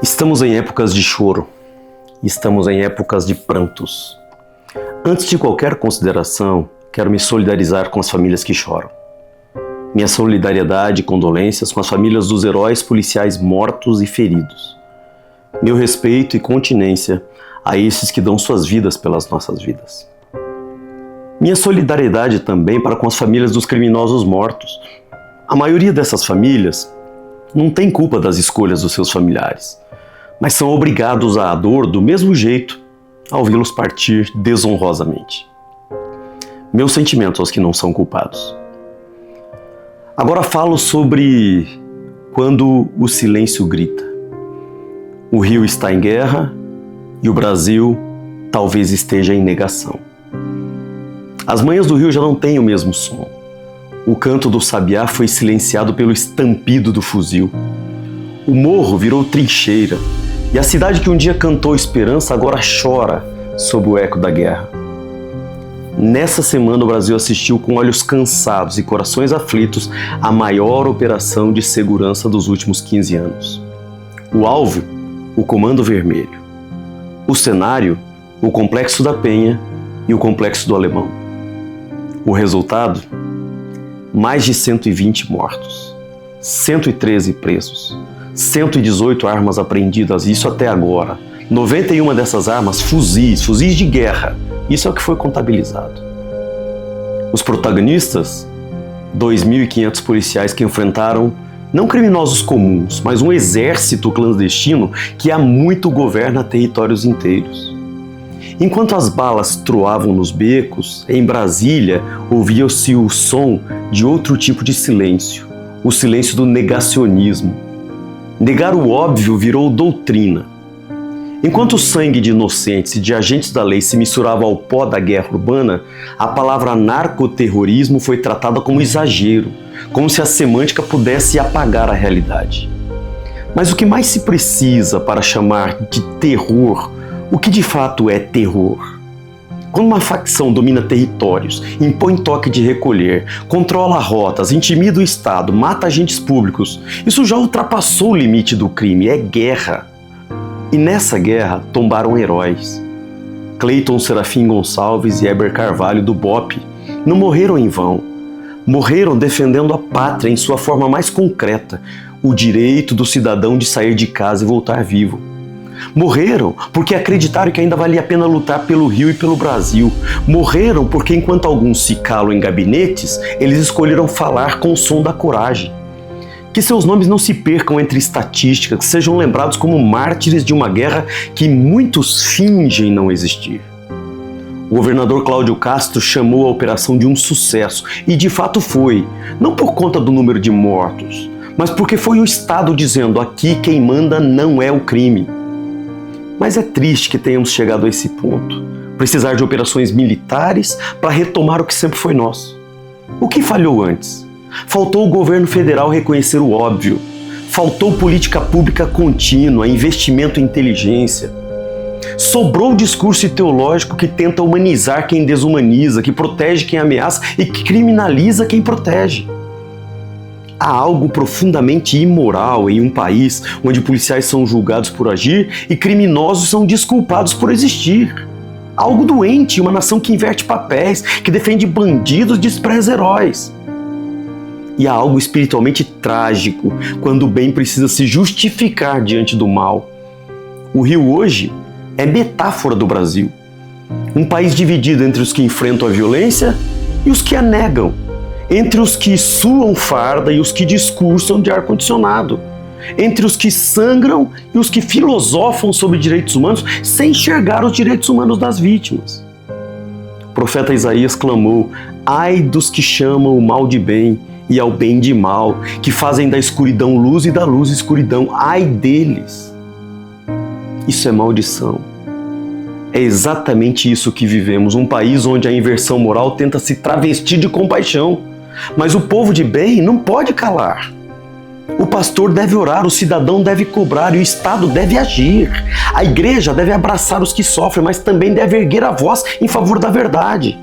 Estamos em épocas de choro, estamos em épocas de prantos. Antes de qualquer consideração, quero me solidarizar com as famílias que choram. Minha solidariedade e condolências com as famílias dos heróis policiais mortos e feridos. Meu respeito e continência a esses que dão suas vidas pelas nossas vidas. Minha solidariedade também para com as famílias dos criminosos mortos. A maioria dessas famílias não tem culpa das escolhas dos seus familiares, mas são obrigados à dor do mesmo jeito ao vê-los partir desonrosamente. Meus sentimentos aos que não são culpados. Agora falo sobre quando o silêncio grita. O Rio está em guerra e o Brasil talvez esteja em negação. As manhãs do Rio já não têm o mesmo som. O canto do sabiá foi silenciado pelo estampido do fuzil. O morro virou trincheira e a cidade que um dia cantou esperança agora chora sob o eco da guerra. Nessa semana o Brasil assistiu com olhos cansados e corações aflitos à maior operação de segurança dos últimos 15 anos. O alvo, o Comando Vermelho. O cenário, o Complexo da Penha e o Complexo do Alemão. O resultado? Mais de 120 mortos, 113 presos, 118 armas apreendidas, isso até agora. 91 dessas armas fuzis de guerra, isso é o que foi contabilizado. Os protagonistas? 2.500 policiais que enfrentaram não criminosos comuns, mas um exército clandestino que há muito governa territórios inteiros. Enquanto as balas troavam nos becos, em Brasília ouvia-se o som de outro tipo de silêncio, o silêncio do negacionismo. Negar o óbvio virou doutrina. Enquanto o sangue de inocentes e de agentes da lei se misturava ao pó da guerra urbana, a palavra narcoterrorismo foi tratada como exagero, como se a semântica pudesse apagar a realidade. Mas o que mais se precisa para chamar de terror, o que de fato é terror? Quando uma facção domina territórios, impõe toque de recolher, controla rotas, intimida o Estado, mata agentes públicos, isso já ultrapassou o limite do crime, é guerra. E nessa guerra tombaram heróis. Cleiton Serafim Gonçalves e Heber Carvalho do BOPE não morreram em vão. Morreram defendendo a pátria em sua forma mais concreta, o direito do cidadão de sair de casa e voltar vivo. Morreram porque acreditaram que ainda valia a pena lutar pelo Rio e pelo Brasil. Morreram porque enquanto alguns se calam em gabinetes, eles escolheram falar com o som da coragem. Que seus nomes não se percam entre estatísticas, que sejam lembrados como mártires de uma guerra que muitos fingem não existir. O governador Cláudio Castro chamou a operação de um sucesso, e de fato foi, não por conta do número de mortos, mas porque foi o Estado dizendo: aqui quem manda não é o crime. Mas é triste que tenhamos chegado a esse ponto, precisar de operações militares para retomar o que sempre foi nosso. O que falhou antes? Faltou o governo federal reconhecer o óbvio, faltou política pública contínua, investimento em inteligência. Sobrou o discurso ideológico que tenta humanizar quem desumaniza, que protege quem ameaça e que criminaliza quem protege. Há algo profundamente imoral em um país onde policiais são julgados por agir e criminosos são desculpados por existir. Algo doente em uma nação que inverte papéis, que defende bandidos e despreza heróis. E há algo espiritualmente trágico quando o bem precisa se justificar diante do mal. O Rio hoje é metáfora do Brasil. Um país dividido entre os que enfrentam a violência e os que a negam. Entre os que suam farda e os que discursam de ar-condicionado. Entre os que sangram e os que filosofam sobre direitos humanos sem enxergar os direitos humanos das vítimas. O profeta Isaías clamou: ai dos que chamam o mal de bem e ao bem de mal, que fazem da escuridão luz e da luz escuridão. Ai deles! Isso é maldição. É exatamente isso que vivemos, um país onde a inversão moral tenta se travestir de compaixão. Mas o povo de bem não pode calar. O pastor deve orar, o cidadão deve cobrar e o Estado deve agir. A igreja deve abraçar os que sofrem, mas também deve erguer a voz em favor da verdade.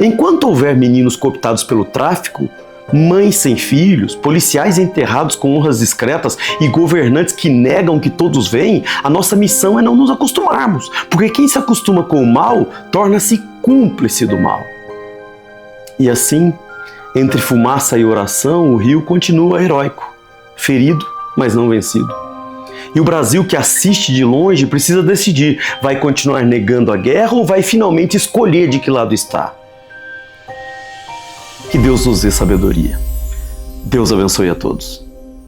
Enquanto houver meninos cooptados pelo tráfico, Mães sem filhos, policiais enterrados com honras discretas e governantes que negam que todos veem, a nossa missão é não nos acostumarmos, porque quem se acostuma com o mal torna-se cúmplice do mal. E assim, entre fumaça e oração, o Rio continua heróico, ferido, mas não vencido. E o Brasil, que assiste de longe, precisa decidir: vai continuar negando a guerra ou vai finalmente escolher de que lado está? Que Deus nos dê sabedoria. Deus abençoe a todos.